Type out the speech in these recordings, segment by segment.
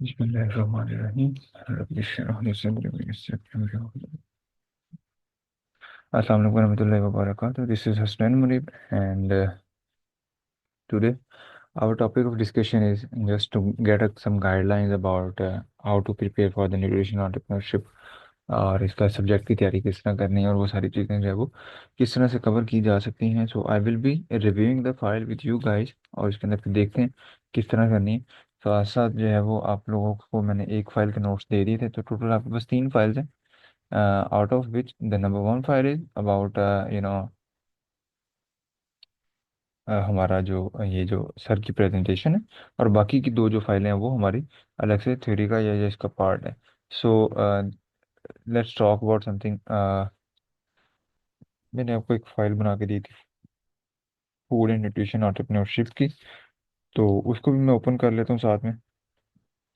बिस्मिल्लाहिर्रहमानिर्रहीम। रब्बिश इश्रह ली सदरी व यस्सिर ली अमरी। अस्सलाम वालेकुम warahmatullahi wabarakatuh. This is Husnain Munib, and today our topic of discussion is just to get some guidelines about how to prepare for the nutrition entrepreneurship और इसका subject की तैयारी किस तरह करनी है और वो सारी चीज़ें जो है वो किस तरह से कवर की जा सकती हैं। So I will be reviewing the file with you guys और इसके अंदर फिर देखते हैं किस तरह करनी है। साथ साथ जो है वो आप लोगों को मैंने एक फाइल के नोट्स दे दिए थे, तो टोटल आपके पास तीन फाइल्स हैं, out of which the number one file is about हमारा जो ये जो सर की प्रेजेंटेशन है, और बाकी की दो जो फाइलें हैं वो हमारी अलग से थ्योरी का या इसका पार्ट है। So let's talk about something. मैंने आपको एक फाइल बना के दी थी फूड एंड न्यूट्रिशन एंटरप्रेन्योरशिप की, तो उसको भी मैं ओपन कर लेता हूँ साथ में।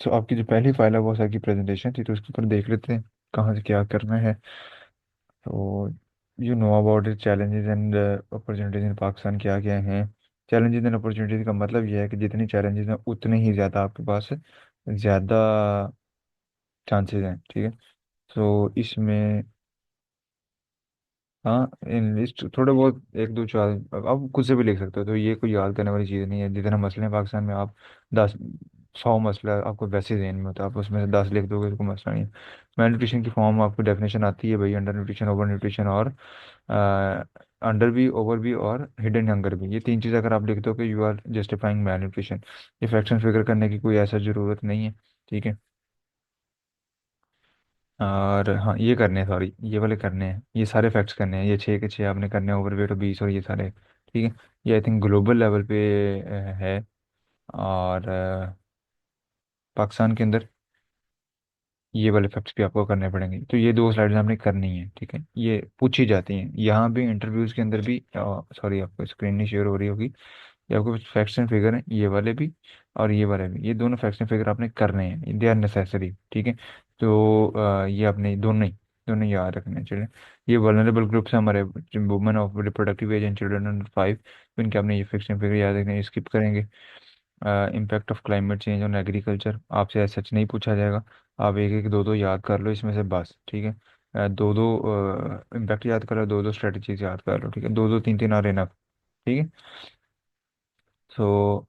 तो आपकी जो पहली फाइल है वो सर की प्रेजेंटेशन थी, तो उसके ऊपर देख लेते हैं कहाँ से क्या करना है। तो you know about the challenges and opportunities in Pakistan क्या क्या हैं। चैलेंजेस एंड अपॉर्चुनिटीज का मतलब यह है कि जितनी चैलेंजेस हैं उतने ही ज़्यादा आपके पास ज़्यादा चांसेस हैं, ठीक है। तो इसमें हाँ, इन लिस्ट थोड़े बहुत एक दो चार आप खुद से भी लिख सकते हो, तो ये कोई याद करने वाली चीज़ नहीं है। जितने मसले हैं पाकिस्तान में, आप 10 100 मसला आपको वैसे जहन में होता है, आप उसमें से 10 लिख दोगे तो कोई मसला नहीं है। मेल न्यूट्रिशन की फॉर्म आपको डेफिनेशन आती है भाई, अंडर न्यूट्रिशन, ओवर न्यूट्रिशन और अंडर भी, ओवर भी और हिडन हंगर भी। ये तीन चीज़ अगर आप लिख दो कि you are justifying malnutrition. ये फ्रैक्शन फिगर करने की कोई ऐसा ज़रूरत नहीं है, ठीक है। और हाँ, ये करने हैं, सॉरी ये वाले करने हैं, ये सारे फैक्ट्स करने हैं, ये 6 के 6 आपने करने हैं, ओवरवेट और 20 और ये सारे, ठीक है। ये आई थिंक ग्लोबल लेवल पे है, और पाकिस्तान के अंदर ये वाले फैक्ट्स भी आपको करने पड़ेंगे। तो ये दो स्लाइड्स आपने करनी है, ठीक है। ये पूछी जाती हैं यहाँ भी इंटरव्यूज के अंदर भी। सॉरी, आपको स्क्रीन नहीं शेयर हो रही होगी। ये आपको फैक्ट्स एंड फिगर हैं, ये वाले भी और ये वाले भी, ये दोनों फैक्ट्स एंड फिगर आपने करने हैं, दे आर नेसेसरी, ठीक है। तो ये आपने दोनों ही याद रखने हैं, चलिए। ये वल्नरेबल ग्रुप्स हैं हमारे, women of reproductive age and children under 5, तो इनके आपने ये फैक्ट्स एंड फिगर याद रखने हैं, स्किप करेंगे। Impact of climate change on agriculture आपसे ऐसा सच नहीं पूछा जाएगा, आप एक एक दो दो याद कर लो इसमें से बस, ठीक है। दो दो इम्पैक्ट याद कर लो, दो दो स्ट्रेटजीज याद कर लो, ठीक है। दो दो तीन तीन आर इनफ, ठीक है। सो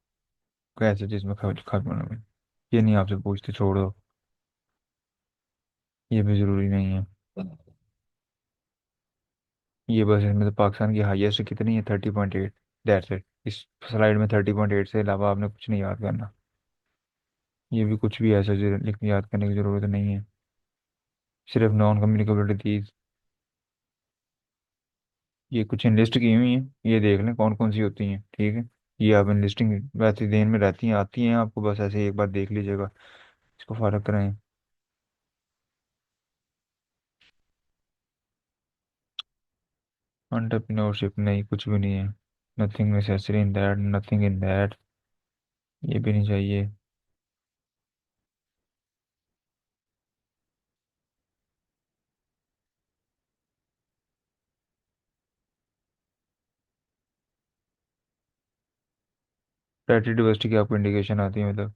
कैसे चीज़ में खर्च खत्म होना में, ये नहीं आपसे पूछते, छोड़ दो, ये भी ज़रूरी नहीं है। ये बस इसमें तो पाकिस्तान की हाईएस्ट कितनी है, 30.8, दैट्स इट। इस स्लाइड में 30.8 से अलावा आपने कुछ नहीं याद करना। ये भी कुछ भी ऐसा लिख याद करने की ज़रूरत नहीं है, सिर्फ नॉन कम्युनिकेबिलिटी। ये कुछ इनलिस्ट की हुई हैं, ये देख लें कौन कौन सी होती हैं, ठीक है। ये आप इनलिस्टिंग वैसे देन में रहती हैं, आती हैं आपको, बस ऐसे ही एक बार देख लीजिएगा, इसको फर्क करें। एंटरप्रेन्योरशिप नहीं, कुछ भी नहीं है। Nothing necessary in that, nothing in that, ये भी नहीं चाहिए। डाइटरी डिवर्सिटी की आपको इंडिकेशन आती है मतलब।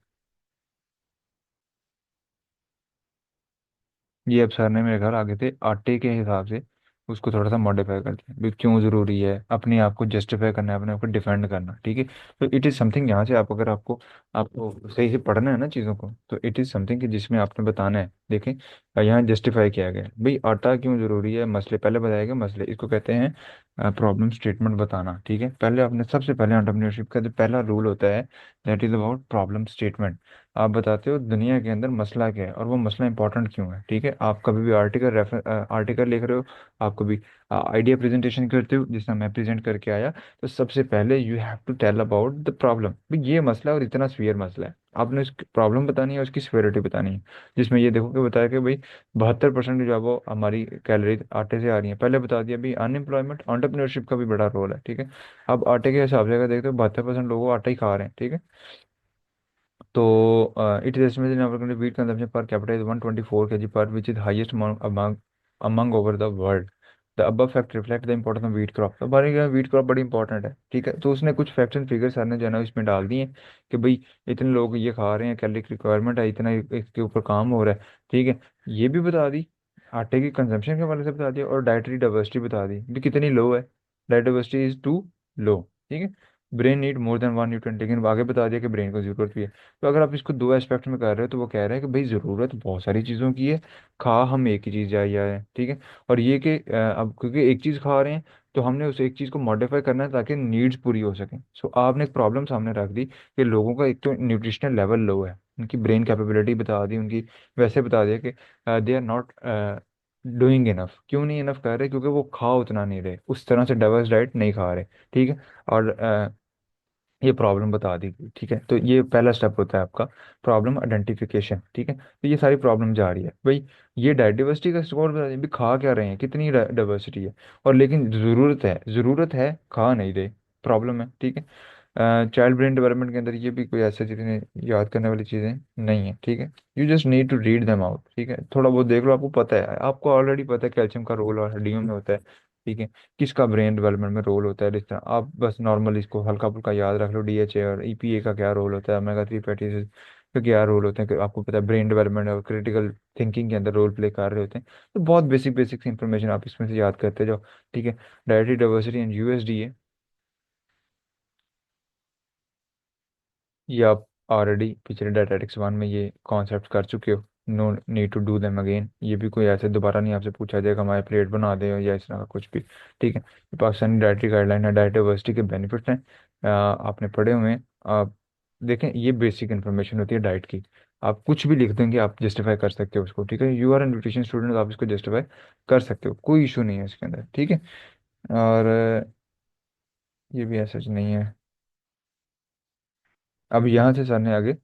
ये अब सर ने मेरे घर आगे थे आटे के हिसाब से उसको थोड़ा सा मॉडिफाई कर दिया भी, क्यों ज़रूरी है अपने आप को जस्टिफाई करना है, अपने आप को डिफेंड करना, ठीक है। तो इट इज़ समथिंग, यहाँ से आप अगर आपको आपको सही से पढ़ना है ना चीज़ों को, तो इट इज़ समथिंग कि जिसमें आपने बताना है, देखें यहाँ जस्टिफाई किया गया है भाई, आटा क्यों ज़रूरी है, मसले पहले बताए गए, मसले इसको कहते हैं प्रॉब्लम स्टेटमेंट बताना, ठीक है। पहले आपने सबसे पहले एंटरप्रेन्योरशिप का जो पहला रूल होता है, that is about problem statement. आप बताते हो दुनिया के अंदर मसला क्या है और वो मसला इंपॉर्टेंट क्यों है, ठीक है। आप कभी भी आर्टिकल लिख रहे हो, आप कभी आइडिया प्रेजेंटेशन करते हो, जिस तरह मैं प्रेजेंट करके आया, तो सबसे पहले you have to tell about the problem, ये मसला है और इतना सीवियर मसला है, आपने उसकी प्रॉब्लम बतानी है, उसकी सिवियरिटी बतानी है। जिसमें ये देखो कि बताया कि भाई 72% जो है वो हमारी कैलोरी आटे से आ रही है, पहले बता दिया भाई अनएम्प्लॉयमेंट एंटरप्रेन्योरशिप का भी बड़ा रोल है, ठीक है। अब आटे के हिसाब से अगर देखते हो 72% लोग आटा ही खा रहे हैं, ठीक है। तो it is estimated in our country wheat consumption per capita is 124 kg per, which is highest among over the world. The above fact reflect the importance of wheat crop. तो हमारे यहाँ वीट क्रॉप बड़ी important है, ठीक है। तो उसने कुछ फैक्ट्स एंड फिगर सर ने जो है ना इसमें डाल दिए कि भाई इतने लोग ये खा रहे हैं, कैलोरी रिक्वायरमेंट है इतना, इसके ऊपर काम हो रहा है, ठीक है। ये भी बता दी, आटे की कंजम्पशन के हवाले से बता दिया, और डाइटरी डाइवर्सिटी बता दी भी कितनी लो है, डाइवर्सिटी इज टू लो, ठीक है। Brain need more than one nutrient, लेकिन आगे बता दिया कि ब्रेन को जरूरत भी है। तो अगर आप इसको दो एस्पेक्ट में कर रहे हो तो वो कह रहे हैं कि भाई जरूरत बहुत सारी चीज़ों की है, खा हम एक ही चीज़ जाए, ठीक है। और ये कि अब क्योंकि एक चीज़ खा रहे हैं तो हमने उस एक चीज़ को मॉडिफाई करना है ताकि नीड्स पूरी हो सकें। सो आपने एक प्रॉब्लम सामने रख दी कि लोगों का एक तो न्यूट्रिशनल लेवल लो है, उनकी ब्रेन कैपेबिलिटी बता दी उनकी, वैसे बता दिया कि they are not doing enough. क्यों नहीं इनफ कर रहे? क्योंकि वो खा उतना नहीं रहे, उस तरह से डाइवर्स डाइट नहीं खा रहे, ठीक है। और ये प्रॉब्लम बता दी गई, ठीक है। तो ये पहला स्टेप होता है आपका प्रॉब्लम आइडेंटिफिकेशन, ठीक है। तो ये सारी प्रॉब्लम जा रही है भाई, ये डाइवर्सिटी का स्कोर बता दें भी खा क्या रहे हैं, कितनी डाइवर्सिटी है, और लेकिन ज़रूरत है खा नहीं रहे, प्रॉब्लम है, ठीक है। चाइल्ड ब्रेन डेवलपमेंट के अंदर ये भी कोई ऐसा चीज़ें याद करने वाली चीज़ें नहीं है, ठीक है। You just need to read them out, ठीक है। थोड़ा बहुत देख लो, आपको पता है, आपको ऑलरेडी पता है कैल्शियम का रोल और हड्डियों में होता है, ठीक है। किसका ब्रेन डेवलपमेंट में रोल होता है, इस तरह आप बस नॉर्मल इसको हल्का फुल्का याद रख लो, डीएचए और ईपीए का क्या रोल होता है, ओमेगा 3 फैटी एसिड का क्या रोल होते हैं, कि आपको पता है ब्रेन डेवलपमेंट और क्रिटिकल थिंकिंग के अंदर रोल प्ले कर रहे होते हैं। तो बहुत बेसिक बेसिक इंफॉर्मेशन आप इसमें से याद करते जाओ, ठीक है। डायटरी डाइवर्सिटी एंड यूएसडीए, ये आप ऑलरेडी पिछले डायटेटिक्स वन में ये कॉन्सेप्ट कर चुके हो, no need to do them again. ये भी कोई ऐसे दोबारा नहीं आपसे पूछा जाएगा हमारे प्लेट बना दे या इस तरह का कुछ भी, ठीक है। ये पाकिस्तानी डाइटरी गाइडलाइन है, डाइट डाइवर्सिटी के बेनिफिट्स हैं, आपने पढ़े हुए हैं आप। देखें ये बेसिक इन्फॉर्मेशन होती है डाइट की, आप कुछ भी लिख देंगे आप जस्टिफाई कर सकते हो उसको, ठीक है। You are a nutrition student, आप इसको जस्टिफाई कर सकते हो, कोई इशू नहीं है इसके अंदर, ठीक है। और ये भी ऐसा नहीं है। अब यहाँ से सर ने आगे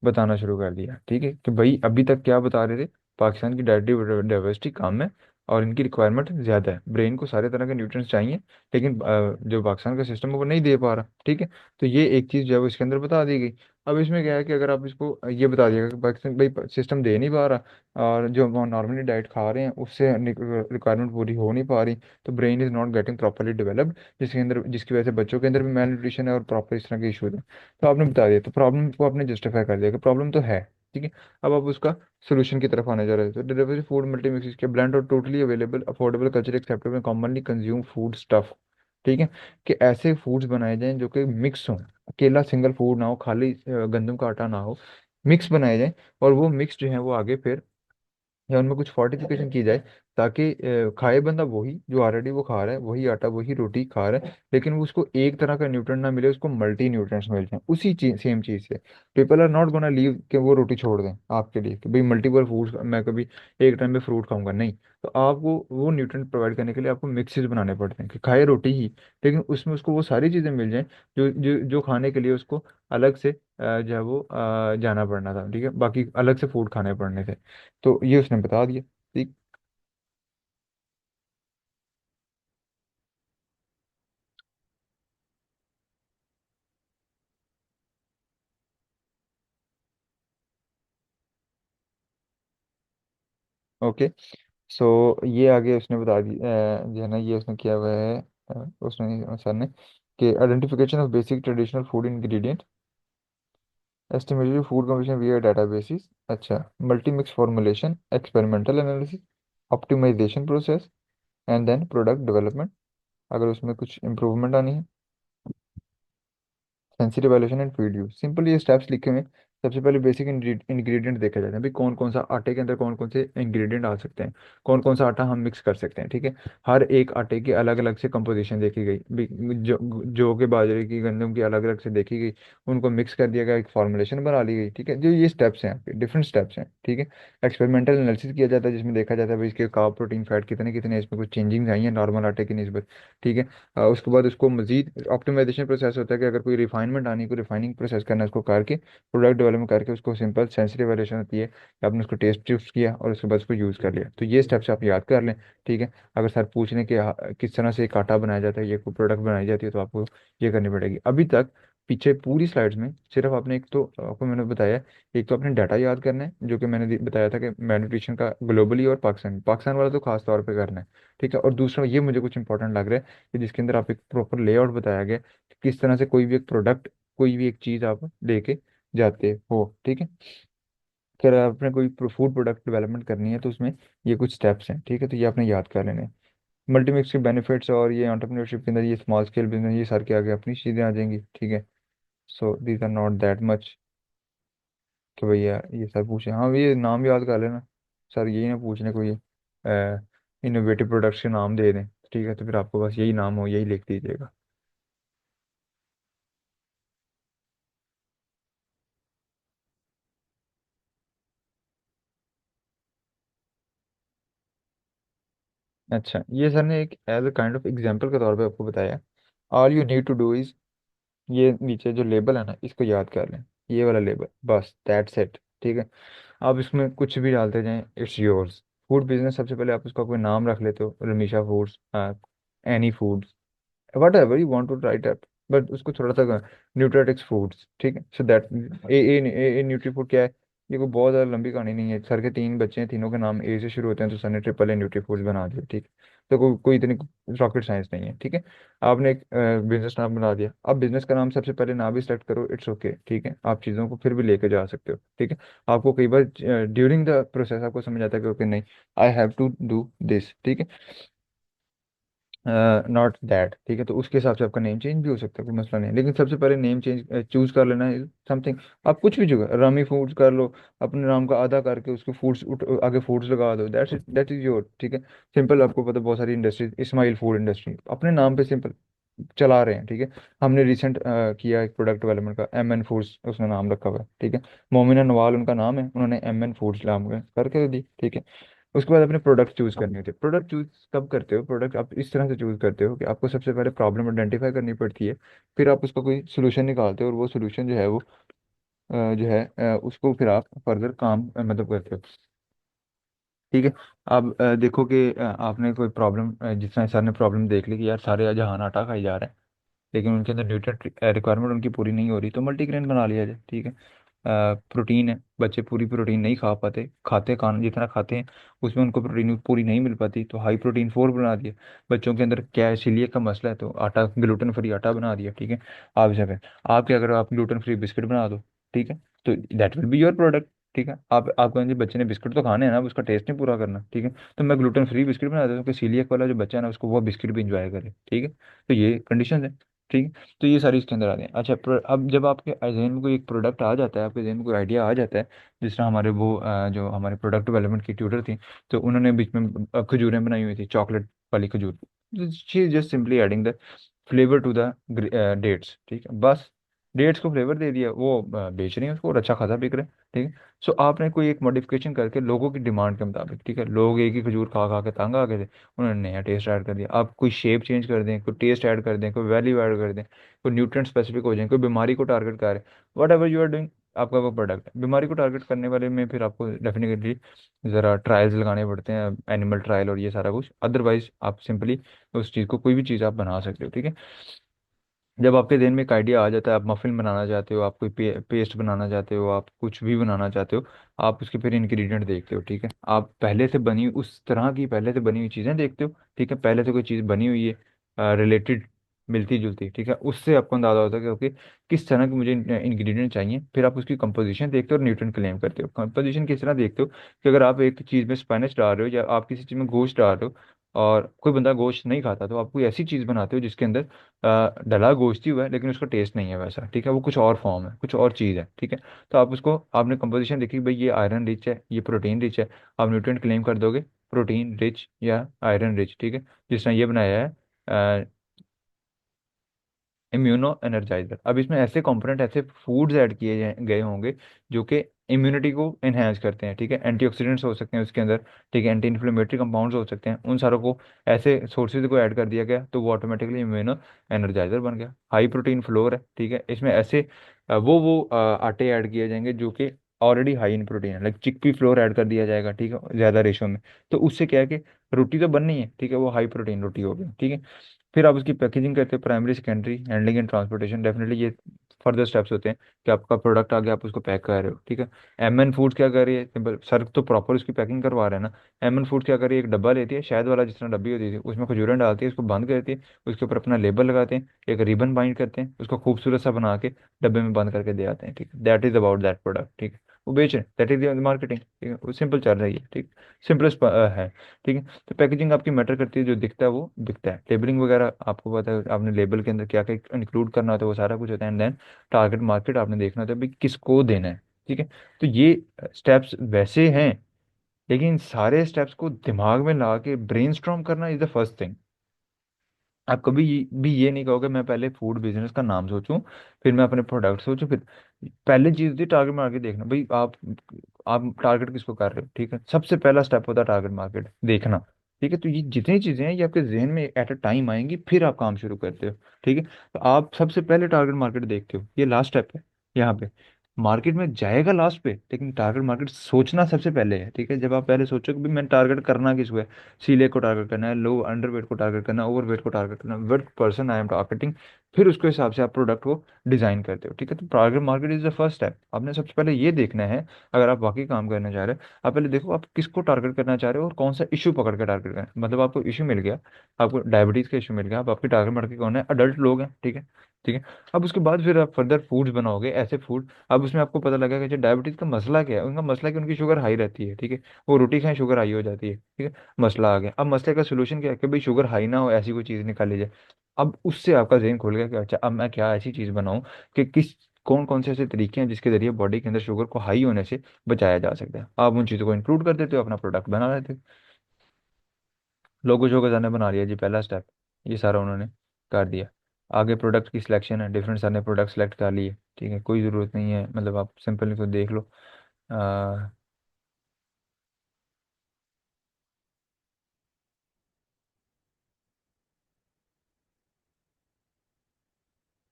बताना शुरू कर दिया, ठीक है, कि भाई अभी तक क्या बता रहे थे, पाकिस्तान की डाइवर्सिटी कम है और इनकी रिक्वायरमेंट ज़्यादा है, ब्रेन को सारे तरह के न्यूट्रिएंट्स चाहिए, लेकिन जो पाकिस्तान का सिस्टम है वो नहीं दे पा रहा, ठीक है। तो ये एक चीज़ जो है वो इसके अंदर बता दी गई। अब इसमें क्या है कि अगर आप इसको ये बता दिएगा कि पाकिस्तान भाई सिस्टम दे नहीं पा रहा और जो हम नॉर्मली डाइट खा रहे हैं उससे रिक्वायरमेंट पूरी हो नहीं पा रही, तो brain is not getting properly developed, जिसकी वजह से बच्चों के अंदर भी मेल न्यूट्रिशन है और प्रॉपर इस तरह के इशूज हैं। तो आपने बता दिया, तो प्रॉब्लम को आपने जस्टिफाई कर दिया कि प्रॉब्लम तो है, ठीक है। अब आप उसका सोल्यूशन की तरफ आने जा रहे हैं। तो डिलीवरी फूड मल्टी मिक्स के ब्लेंड और totally available affordable culture acceptable commonly consume food stuff, ठीक है। कि ऐसे फूड्स बनाए जाएं जो कि मिक्स हों, अकेला सिंगल फूड ना हो, खाली गंदम का आटा ना हो, मिक्स बनाए जाएं। और वो मिक्स जो है वो आगे फिर या उनमें कुछ फोर्टिफिकेशन की जाए, ताकि खाए बंदा वही जो ऑलरेडी वो खा रहा है, वही आटा वही रोटी खा रहा है, लेकिन वो उसको एक तरह का न्यूट्रिएंट ना मिले, उसको मल्टी न्यूट्रिएंट्स मिल जाए उसी चीज सेम चीज से। People are not gonna leave कि वो रोटी छोड़ दें आपके लिए कि भाई मल्टीपल फूड्स मैं कभी एक टाइम में फ्रूट खाऊंगा, नहीं। तो आपको वो न्यूट्रिएंट प्रोवाइड करने के लिए आपको मिक्सेस बनाने पड़ते हैं कि खाए रोटी ही, लेकिन उसमें उसको वो सारी चीज़ें मिल जाएं जो खाने के लिए उसको अलग से जो है वो जाना पड़ना था, ठीक है, बाकी अलग से फूड खाने पड़ने थे। तो ये उसने बता दिया, ठीक। ओके। सो ये आगे उसने बता दी जो है ना ये उसने किया हुआ है, उसने सर ने कि identification of basic traditional food ingredient, estimated food composition via databases, अच्छा, multi mix formulation, experimental analysis, optimization process, and then product development, अगर उसमें कुछ इंप्रूवमेंट आनी है, sensitive evolution and feed you, simple ये स्टेप्स लिखे हुए हैं। सबसे पहले बेसिक इंग्रेडिएंट देखे जाते हैं भाई, कौन कौन सा आटे के अंदर कौन कौन से इंग्रेडिएंट आ सकते हैं, कौन कौन सा आटा हम मिक्स कर सकते हैं, ठीक है। हर एक आटे की अलग अलग से कंपोजिशन देखी गई जो के बाजरे की गंदम की अलग अलग से देखी गई, उनको मिक्स कर दिया गया, एक फॉर्मुलेशन बना ली गई, ठीक है। जो ये स्टेप्स हैं डिफरेंट स्टेप्स हैं, ठीक है। एक्सपेरिमेंटल एनालिसिस किया जाता है जिसमें देखा जाता है भाई इसके कार्ब प्रोटीन फैट कितने कितने, इसमें कुछ चेंजिंग आई है नॉर्मल आटे की निस्बत, ठीक है। उसके बाद उसको मजीद ऑप्टिमाइजेशन प्रोसेस होता है कि अगर कोई रिफाइनमेंट आनी है, कोई रिफाइनिंग प्रोसेस करना है, उसको करके प्रोडक्ट डेवलपमेंट करके उसको सिंपल सेंसिटिव वेरिएशन होती है कि आपने उसको टेस्ट टेस्ट किया और उसके बाद उसको यूज़ कर लिया। तो ये स्टेप्स आप याद कर लें, ठीक है। अगर सर पूछ लें कि किस तरह से एक आटा बनाया जाता है, ये कोई प्रोडक्ट बनाई जाती है, तो आपको ये करनी पड़ेगी। अभी तक पीछे पूरी स्लाइड्स में सिर्फ आपने एक तो आपको मैंने बताया, एक तो आपने डाटा याद करना है जो कि मैंने बताया था कि मेडिटेशन का ग्लोबली और पाकिस्तान पाकिस्तान वाला तो खास तौर पे करना है। ठीक है, और दूसरा ये मुझे कुछ इंपॉर्टेंट लग रहा है कि जिसके अंदर आप एक प्रॉपर लेआउट बताया गया कि किस तरह से कोई भी एक प्रोडक्ट, कोई भी एक चीज़ आप लेके जाते हो। ठीक है, अगर आपने कोई फूड प्रोडक्ट डेवलपमेंट करनी है तो उसमें ये कुछ स्टेप्स हैं। ठीक है, तो ये आपने याद कर लेने हैं। मल्टीमिक्स के बेनिफिट्स और ये एंटरप्रेन्योरशिप के अंदर ये स्मॉल स्केल बिजनेस ये सार के आगे अपनी चीज़ें आ जाएंगी। ठीक है, so these are not that much कि भैया ये सर पूछे, हाँ ये नाम याद कर लेना। सर यही ना पूछने को, ये इनोवेटिव प्रोडक्ट्स के नाम दे दें। ठीक है, तो फिर आपको बस यही नाम हो यही लिख दीजिएगा। अच्छा, ये सर ने एक as a kind of example के तौर पे आपको बताया। All you need to do is, ये नीचे जो लेबल है ना इसको याद कर लें, ये वाला लेबल, बस दैट्स इट। ठीक है, आप इसमें कुछ भी डालते जाएं, इट्स योर्स। फूड बिजनेस, सबसे पहले आप उसका कोई नाम रख लेते हो, Ramisha foods, any foods, whatever you want to write up, but उसको थोड़ा सा न्यूट्रिटिक्स फूड्स। ठीक है, so that a nutri food क्या है, ये कोई बहुत ज़्यादा लंबी कहानी नहीं है। सर के तीन बच्चे हैं, तीनों के नाम ए से शुरू होते हैं, तो सर ने ट्रिपल ए न्यूट्री फूड्स बना दिया। ठीक है, तो कोई इतनी रॉकेट साइंस नहीं है। ठीक है, आपने एक बिजनेस नाम बना दिया, अब बिजनेस का नाम सबसे पहले ना भी सेलेक्ट करो, इट्स ओके। ठीक है, आप चीज़ों को फिर भी लेके जा सकते हो। ठीक है, आपको कई बार ड्यूरिंग द प्रोसेस आपको समझ आता है कि ओके नहीं, I have to do this. ठीक है, नॉट दैट। ठीक है, तो उसके हिसाब से आपका नेम चेंज भी हो सकता है, कोई मसला नहीं है। लेकिन सबसे पहले नेम चेंज चूज कर लेना है समथिंग। आप कुछ भी जगह रामी फूड्स कर लो, अपने नाम का आधा करके उसको फूड्स आगे फूड्स लगा दो, that's it, that is your. ठीक है, सिंपल। आपको पता है बहुत सारी इंडस्ट्री, इस्माइल फूड इंडस्ट्री अपने नाम पे सिंपल चला रहे हैं। ठीक है, हमने रिसेंट किया एक प्रोडक्ट डेवलपमेंट का, एम एन फूड्स उसने नाम रखा हुआ है। ठीक है, मोमिना नवाल उनका नाम है, उन्होंने एम एन फूड्स नाम करके दी। ठीक है, उसके बाद अपने प्रोडक्ट चूज करने होते हैं। प्रोडक्ट चूज कब करते हो, प्रोडक्ट आप इस तरह से चूज करते हो कि आपको सबसे पहले प्रॉब्लम आइडेंटिफाई करनी पड़ती है, फिर आप उसका कोई सोल्यूशन निकालते हो, और वो सोल्यूशन जो है वो जो है उसको फिर आप फर्दर काम मतलब करते हो। ठीक है, अब देखो कि आपने कोई प्रॉब्लम, जिस तरह सर ने प्रॉब्लम देख ली कि यार सारे जहान आटा खाई जा रहे हैं लेकिन उनके अंदर न्यूट्रिएंट रिक्वायरमेंट उनकी पूरी नहीं हो रही, तो मल्टीग्रेन बना लिया जाए। ठीक है, प्रोटीन है, बच्चे पूरी प्रोटीन नहीं खा पाते, खाते खाना जितना खाते हैं उसमें उनको प्रोटीन पूरी नहीं मिल पाती, तो हाई प्रोटीन फोर बना दिया। बच्चों के अंदर क्या है, सीलिएक का मसला है, तो आटा ग्लूटेन फ्री आटा बना दिया। ठीक है, आप जगह आप क्या करो, आप ग्लूटेन फ्री बिस्किट बना दो। ठीक है, तो that will be your product. ठीक है, आप आपको जो बच्चे ने बिस्किट तो खाने हैं ना, उसका टेस्ट नहीं पूरा करना। ठीक है, तो मैं ग्लूटेन फ्री बिस्किट बना देता हूँ कि सीलियक वाला जो बच्चा है ना उसको वो बिस्किट भी इंजॉय करे। ठीक है, तो ये कंडीशन है। ठीक है, तो ये सारी इसके अंदर आते हैं। अच्छा, अब जब आपके जहन में कोई एक प्रोडक्ट आ जाता है, आपके जहन में कोई आइडिया आ जाता है, जिस तरह हमारे वो जो हमारे प्रोडक्ट डेवलपमेंट की ट्यूटर थी, तो उन्होंने बीच में खजूरें बनाई हुई थी, चॉकलेट वाली खजूर। She just simply adding the flavour to the dates. ठीक है, बस डेट्स को फ्लेवर दे दिया, वो बेच रही हैं उसको और अच्छा खासा बिक रहा है। ठीक है, सो आपने कोई एक मॉडिफिकेशन करके लोगों की डिमांड के मुताबिक, ठीक है, लोग एक ही खजूर खा खा के तंग आ गए थे, उन्होंने नया टेस्ट ऐड कर दिया। आप कोई शेप चेंज कर दें, कोई टेस्ट ऐड कर दें, कोई वैल्यू ऐड कर दें, कोई न्यूट्रिएंट स्पेसिफिक हो जाए, कोई बीमारी को टारगेट कर रहे, whatever you are doing, आपका वो प्रोडक्ट है। बीमारी को टारगेट करने वाले में फिर आपको डेफिनेटली ज़रा ट्रायल्स लगाने पड़ते हैं, एनिमल ट्रायल और ये सारा कुछ, अदरवाइज आप सिंपली उस चीज़ को कोई भी चीज़ आप बना सकते हो। ठीक है, जब आपके दिन में एक आइडिया आ जाता है, आप मफिन बनाना चाहते हो, आप कोई पेस्ट बनाना चाहते हो, आप कुछ भी बनाना चाहते हो, आप उसके फिर इंग्रेडिएंट देखते हो। ठीक है, आप पहले से बनी उस तरह की पहले से बनी हुई चीज़ें देखते हो। ठीक है, पहले से कोई चीज़ बनी हुई है रिलेटेड, मिलती जुलती, ठीक है, उससे आपको अंदाजा होता है कि ओके किस तरह के मुझे इंग्रेडिएंट चाहिए। फिर आप उसकी कंपोजिशन देखते हो और न्यूट्रिएंट क्लेम करते हो। कंपोजिशन किस तरह देखते हो कि अगर आप एक चीज़ में स्पाइनच डाल रहे हो या आप किसी चीज़ में गोश्त डाल रहे हो और कोई बंदा गोश्त नहीं खाता, तो आप कोई ऐसी चीज़ बनाते हो जिसके अंदर डला गोश्त ही हुआ है लेकिन उसका टेस्ट नहीं है वैसा। ठीक है, वो कुछ और फॉर्म है, कुछ और चीज़ है। ठीक है, तो आप उसको आपने कंपोजिशन देखी, भाई ये आयरन रिच है, ये प्रोटीन रिच है, आप न्यूट्रिएंट क्लेम कर दोगे प्रोटीन रिच या आयरन रिच। ठीक है, जिस तरह ये बनाया है इम्यूनो एनर्जाइजर। अब इसमें ऐसे कंपोनेंट, ऐसे फूड्स ऐड किए गए होंगे जो कि इम्यूनिटी को एनहेंस करते हैं। ठीक है, एंटीऑक्सीडेंट्स हो सकते हैं उसके अंदर, ठीक है, एंटी इन्फ्लेमेटरी कंपाउंड्स हो सकते हैं, उन सारों को ऐसे सोर्सेज को ऐड कर दिया गया तो वो ऑटोमेटिकली इम्यूनो एनर्जाइजर बन गया। हाई प्रोटीन फ्लोर है। ठीक है, इसमें ऐसे आटे ऐड किए जाएंगे जो कि ऑलरेडी हाई इन प्रोटीन है, लाइक चिकपी फ्लोर ऐड कर दिया जाएगा। ठीक है, ज़्यादा रेशो में, तो उससे क्या है कि रोटी तो बननी है, ठीक है, वो हाई प्रोटीन रोटी हो गई। ठीक है, फिर आप उसकी पैकेजिंग करते हो, primary secondary handling and transportation, definitely ये फर्दर स्टेप्स होते हैं कि आपका प्रोडक्ट आ गया, आप उसको पैक कर रहे हो, ठीक है। एम एन फूड्स क्या कर रही है, सिंपल सर तो प्रॉपर उसकी पैकिंग करवा रहे हैं ना। एम एन फूड्स क्या कर रही है, एक डब्बा लेती है शहद वाला, जिस तरह डब्बी होती थी, उसमें खजूरें डालती है, उसको बंद करती है, उसके ऊपर अपना लेबल लगाते हैं, एक रिबन बाइंड करते हैं, उसको खूबसूरत सा बना के डब्बे में बंद करके दे आते हैं, ठीक है। That is about that product, ठीक है। वो बेच रहे हैं, दैट इज मार्केटिंग, ठीक है। वो सिंपल चल रही है, ठीक। सिंपलेस्ट है, ठीक है। तो पैकेजिंग आपकी मैटर करती है, जो दिखता है वो बिकता है। लेबलिंग वगैरह आपको पता है, आपने लेबल के अंदर क्या क्या इंक्लूड करना होता है, वो सारा कुछ होता है। एंड देन टारगेट मार्केट आपने देखना होता है भाई किसको देना है, ठीक है। तो ये स्टेप्स वैसे हैं, लेकिन इन सारे स्टेप्स को दिमाग में ला के ब्रेनस्टॉर्म करना इज द फर्स्ट थिंग। आप कभी भी ये नहीं कहोगे मैं पहले फूड बिजनेस का नाम सोचूं, फिर मैं अपने प्रोडक्ट सोचूं, फिर पहले चीज थी टारगेट मार्केट देखना। भाई आप टारगेट किसको कर रहे हो, ठीक है। सबसे पहला स्टेप होता है टारगेट मार्केट देखना, ठीक है। तो ये जितनी चीजें हैं ये आपके जहन में एट अ टाइम आएंगी, फिर आप काम शुरू करते हो, ठीक है। तो आप सबसे पहले टारगेट मार्केट देखते हो, ये लास्ट स्टेप है यहाँ पे। मार्केट में जाएगा लास्ट पे, लेकिन टारगेट मार्केट सोचना सबसे पहले है, ठीक है। जब आप पहले सोचो कि भाई मैंने टारगेट करना किसको है, सीले को टारगेट करना है, लो अंडर वेट को टारगेट करना है, ओवर वेट को टारगेट करना है, weight person I am targeting, फिर उसके हिसाब से आप प्रोडक्ट को डिजाइन करते हो, ठीक है। तो target market is the first step. आपने सबसे पहले ये देखना है, अगर आप वाकई काम करना चाह रहे हो, आप पहले देखो आप किसको टारगेट करना चाह रहे हो और कौन सा इशू पकड़ के टारगेट करना है। मतलब आपको इशू मिल गया, आपको डायबिटीज का इशू मिल गया, अब आपकी टारगेट मार्केट कौन है, अडल्ट लोग हैं, ठीक है, ठीक है। अब उसके बाद फिर आप फर्दर फूड्स बनाओगे, ऐसे फूड, अब उसमें आपको पता लगा कि जो डायबिटीज का मसला क्या है, उनका मसला है कि उनकी शुगर हाई रहती है, ठीक है। वो रोटी खाएं शुगर हाई हो जाती है, ठीक है। मसला आ गया, अब मसले का सोल्यूशन क्या है कि भाई शुगर हाई ना हो ऐसी कोई चीज़ निकाली जाए। अब उससे आपका जहन खुल गया कि अच्छा अब मैं क्या ऐसी चीज़ बनाऊं कि किस कौन कौन से ऐसे तरीके हैं जिसके जरिए बॉडी के अंदर शुगर को हाई होने से बचाया जा सकता है। आप उन चीज़ों को इंक्लूड कर देते हो, अपना प्रोडक्ट बना लेते हो। लोगो शो का जाने बना लिया जी, पहला स्टेप ये सारा उन्होंने कर दिया। आगे प्रोडक्ट की सिलेक्शन है, डिफरेंट सारे प्रोडक्ट सेलेक्ट कर लिए, ठीक है। कोई ज़रूरत नहीं है, मतलब आप सिंपल इसको देख लो।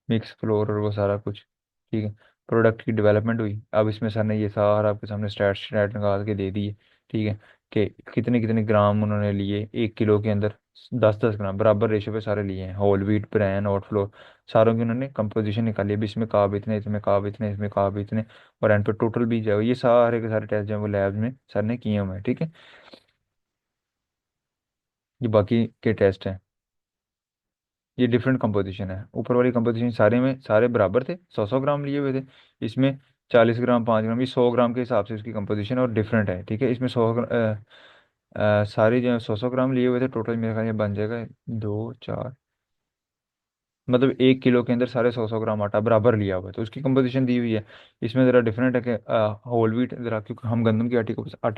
मिक्स फ्लोर और वो सारा कुछ, ठीक है। प्रोडक्ट की डेवलपमेंट हुई, अब इसमें सर ने ये सारा आपके सामने स्टैट स्टैट निकाल के दे दिए, ठीक है। कि कितने कितने ग्राम उन्होंने लिए 1 किलो के अंदर, 10 10 ग्राम बराबर रेशो पे सारे लिए हैं, होल व्हीट ब्रैन और फ्लोर, सारों की उन्होंने कंपोजिशन निकाली है। भी इसमें कार्ब इतने, इसमें कार्ब इतने, इसमें कार्ब इतने, और एंड पे टोटल भी जो है ये सारे के सारे टेस्ट जो है वो लैब में सर ने किए हुए हैं, ठीक है। ये बाकी के टेस्ट हैं, ये डिफरेंट कंपोजिशन है। ऊपर वाली कंपोजिशन सारे में सारे बराबर थे, 100 100 ग्राम लिए हुए थे। इसमें 40 ग्राम, 5 ग्राम, ये 100 ग्राम के हिसाब से इसकी कंपोजिशन और डिफरेंट है, ठीक है। इसमें सारी जो 100 100 ग्राम लिए हुए थे, टोटल मेरे ख्याल ये बन जाएगा 2 4, मतलब 1 किलो के अंदर सारे 100 100 ग्राम आटा बराबर लिया हुआ है, तो उसकी कंपोजिशन दी हुई है। इसमें ज़रा डिफरेंट है कि होल व्हीट ज़रा, क्योंकि हम गंदम के आटे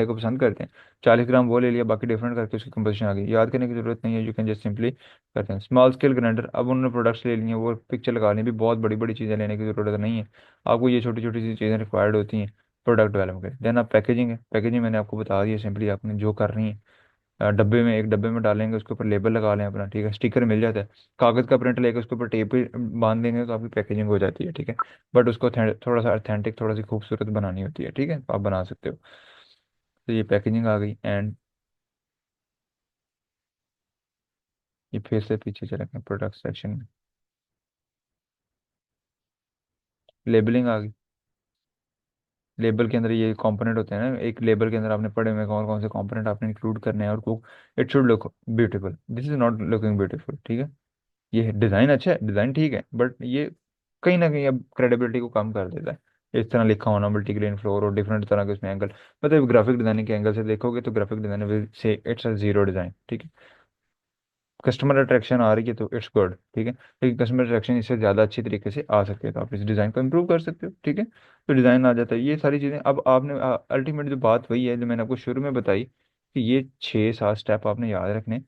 को पसंद करते हैं, 40 ग्राम वो ले लिया, बाकी डिफरेंट करके उसकी कंपोजिशन आ गई। याद करने की जरूरत नहीं है, यू कैन जस्ट सिंपली करते हैं। स्मॉल स्केल ग्राइंडर, अब उन्होंने प्रोडक्ट्स ले लिए हैं, वो पिक्चर लगा ली, भी बहुत बड़ी बड़ी चीज़ें लेने की जरूरत नहीं है, आपको ये छोटी छोटी सी चीज़ें रिक्वायर्ड होती हैं प्रोडक्ट डेवलप करें। देन आप पैकेजिंग है, पैकेजिंग मैंने आपको बता दिया, सिंपली आपने जो करनी है, डब्बे में, एक डब्बे में डालेंगे, उसके ऊपर लेबल लगा लें अपना, ठीक है। स्टिकर मिल जाता है, कागज़ का प्रिंट लेके उसके ऊपर टेप बांध देंगे तो आपकी पैकेजिंग हो जाती है, ठीक है। बट उसको थोड़ा सा अथेंटिक, थोड़ा सी खूबसूरत बनानी होती है, ठीक है, तो आप बना सकते हो। तो ये पैकेजिंग आ गई, एंड ये फिर से पीछे चलेंगे प्रोडक्ट सेक्शन में, लेबलिंग आ गई। लेबल के अंदर ये कंपोनेंट होते हैं ना, एक लेबल के अंदर आपने पढ़े हुए कौन कौन से कंपोनेंट आपने इंक्लूड करने हैं, और को it should look beautiful, this is not looking beautiful, ठीक है। ये डिज़ाइन अच्छा है, डिज़ाइन ठीक है, बट ये कहीं ना कहीं अब क्रेडिबिलिटी को कम कर देता है। इस तरह लिखा होना मल्टीग्रेन फ्लोर और डिफरेंट तरह के उसमें एंगल, मतलब ग्राफिक डिजाइनिंग के एंगल से देखोगे तो graphic designer will say it's a zero design, ठीक है। कस्टमर अट्रैक्शन आ रही है तो इट्स गुड, ठीक है, लेकिन कस्टमर अट्रैक्शन इससे ज़्यादा अच्छी तरीके से आ सकती है, तो आप इस डिज़ाइन को इम्प्रूव कर सकते हो, ठीक है। तो डिज़ाइन आ जाता है, ये सारी चीज़ें। अब आपने अल्टीमेट जो बात वही है जो मैंने आपको शुरू में बताई, कि ये 6 7 स्टेप आपने याद रखने।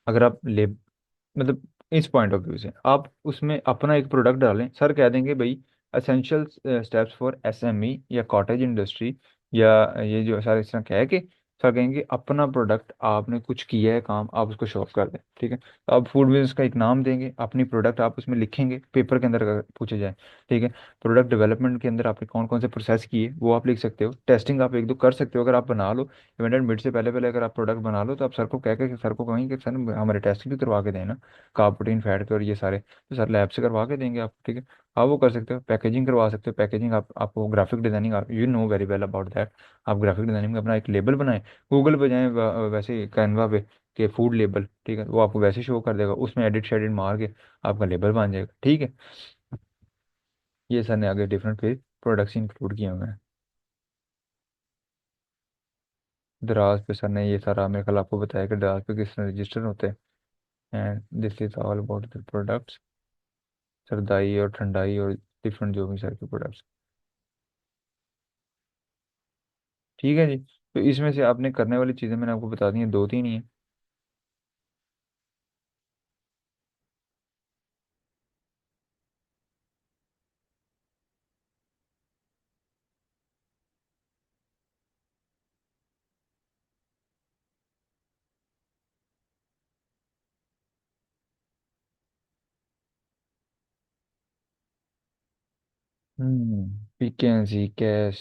अगर आप ले मतलब इस पॉइंट ऑफ व्यू से आप उसमें अपना एक प्रोडक्ट डालें, सर कह देंगे भाई एसेंशियल स्टेप्स फॉर एसएमई या कॉटेज इंडस्ट्री, या ये जो सारे इस तरह कह के सर कहेंगे अपना प्रोडक्ट आपने कुछ किया है काम, आप उसको शो ऑफ कर दें, ठीक है। तो आप फूड बिजनेस का एक नाम देंगे, अपनी प्रोडक्ट आप उसमें लिखेंगे पेपर के अंदर अगर पूछे जाए, ठीक है। प्रोडक्ट डेवलपमेंट के अंदर आपने कौन कौन से प्रोसेस किए वो आप लिख सकते हो, टेस्टिंग आप एक दो कर सकते हो अगर आप बना लो, इवेंट मिड से पहले पहले अगर आप प्रोडक्ट बना लो, तो आप सर को कह के सर को कहेंगे सर हमारे टेस्ट भी करवा के देना, कार्ब प्रोटीन फैट के और ये सारे, तो सर लैब से करवा के देंगे आप, ठीक है। आप वो कर सकते हो, पैकेजिंग करवा सकते हो। पैकेजिंग आपको ग्राफिक डिजाइनिंग, आप you know very well about that. आप ग्राफिक डिजाइनिंग में अपना एक लेबल बनाएं, गूगल पे जाएं, वैसे कैनवा पे के फूड लेबल, ठीक है, वो आपको वैसे शो कर देगा, उसमें एडिट शेडिट मार के आपका लेबल बन जाएगा, ठीक है। ये सर ने आगे डिफरेंट पे प्रोडक्ट्स इंक्लूड किए हुए हैं। दराज पे सर ने ये सारा मेरे ख्याल आपको बताया कि दराज पे किस तरह रजिस्टर होते हैं। And this is all about the products, सरदाई और ठंडाई और डिफरेंट जो भी सर के प्रोडक्ट्स। ठीक है जी। तो इसमें से आपने करने वाली चीज़ें मैंने आपको बता दी हैं, दो तीन ही हैं। वैकेंसी कैश,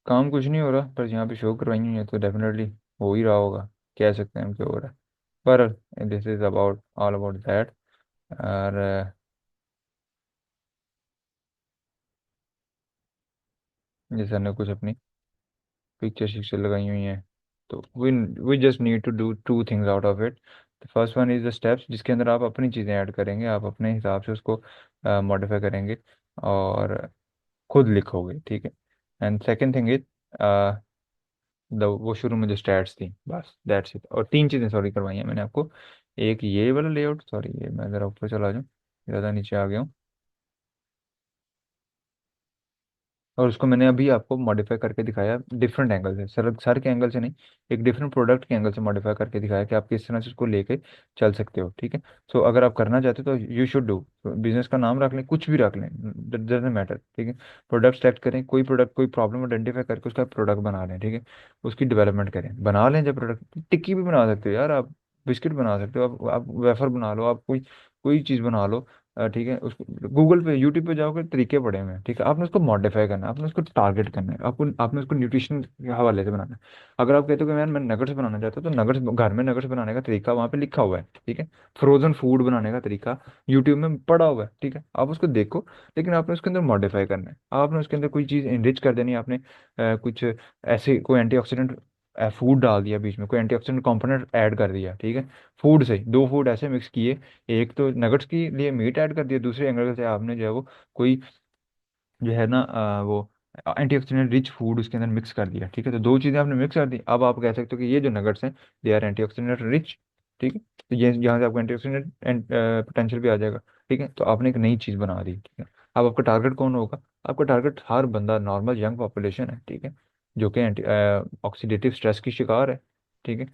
काम कुछ नहीं हो रहा, पर यहाँ पे शो करवाई हुई है तो डेफिनेटली हो ही रहा होगा, कह सकते हैं हम कि हो रहा है। पर this is about all about that. और जैसे ने कुछ अपनी पिक्चर शिक्चर लगाई हुई हैं, तो we just need to do two things out of it. The first one is the steps, जिसके अंदर आप अपनी चीज़ें ऐड करेंगे, आप अपने हिसाब से उसको मॉडिफाई करेंगे और खुद लिखोगे, ठीक है। एंड सेकेंड थिंग इज वो शुरू में जो स्टैट्स थी, बस दैट्स इट। और तीन चीज़ें सॉरी करवाई हैं मैंने आपको। एक ये वाला लेआउट, सॉरी ये मैं ज़रा ऊपर चला जाऊँ, ज़्यादा नीचे आ गया हूँ। और उसको मैंने अभी आपको मॉडिफाई करके दिखाया डिफरेंट एंगल से, सर सर के एंगल से नहीं, एक डिफरेंट प्रोडक्ट के एंगल से मॉडिफाई करके दिखाया कि आप किस तरह से उसको लेके चल सकते हो, ठीक है। सो अगर आप करना चाहते हो तो यू शुड डू, बिजनेस का नाम रख लें, कुछ भी रख लें, डजेंट मैटर, ठीक है। प्रोडक्ट सेलेक्ट करें, कोई प्रोडक्ट कोई प्रॉब्लम आइडेंटिफाई करके उसका प्रोडक्ट बना लें, ठीक है। उसकी डेवलपमेंट करें, बना लें जब प्रोडक्ट, टिक्की भी बना सकते हो यार आप, बिस्किट बना सकते हो आप वेफर बना लो, आप कोई कोई चीज़ बना लो, ठीक है। उसको गूगल पे यूट्यूब पे जाओगे, तरीके पड़े हुए हैं, ठीक है। आपने उसको मॉडिफाई करना है, आपने उसको टारगेट करना है, आपको आपने उसको न्यूट्रिशन के हवाले से बनाना है। अगर आप कहते हो कि यार मैं नगट्स बनाना चाहता हूँ, तो नगट्स, घर में नगट्स बनाने का तरीका वहाँ पे लिखा हुआ है, ठीक है। फ्रोजन फूड बनाने का तरीका यूट्यूब में पड़ा हुआ है, ठीक है, आप उसको देखो। लेकिन आपने उसके अंदर मॉडिफाई करना है, आपने उसके अंदर कोई चीज़ इनरिच कर देनी है, आपने कुछ ऐसे कोई एंटीऑक्सीडेंट फूड डाल दिया बीच में, कोई एंटीऑक्सीडेंट कंपोनेंट ऐड कर दिया, ठीक है। फूड से दो फूड ऐसे मिक्स किए, एक तो नगट्स के लिए मीट ऐड कर दिया, दूसरे एंगल से आपने जो है वो कोई जो है ना वो एंटीऑक्सीडेंट रिच फूड उसके अंदर मिक्स कर दिया, ठीक है। तो दो चीज़ें आपने मिक्स कर दी, अब आप कह सकते हो कि ये जो नगट्स हैं दे आर एंटीऑक्सीडेंट रिच, ठीक है। तो ये यहाँ से आपको एंटीऑक्सीडेंट पोटेंशियल भी आ जाएगा, ठीक है। तो आपने एक नई चीज़ बना दी, ठीक है। अब आपका टारगेट कौन होगा? आपका टारगेट हर बंदा, नॉर्मल यंग पॉपुलेशन है, ठीक है, जो कि एंटी ऑक्सीडेटिव स्ट्रेस की शिकार है, ठीक है।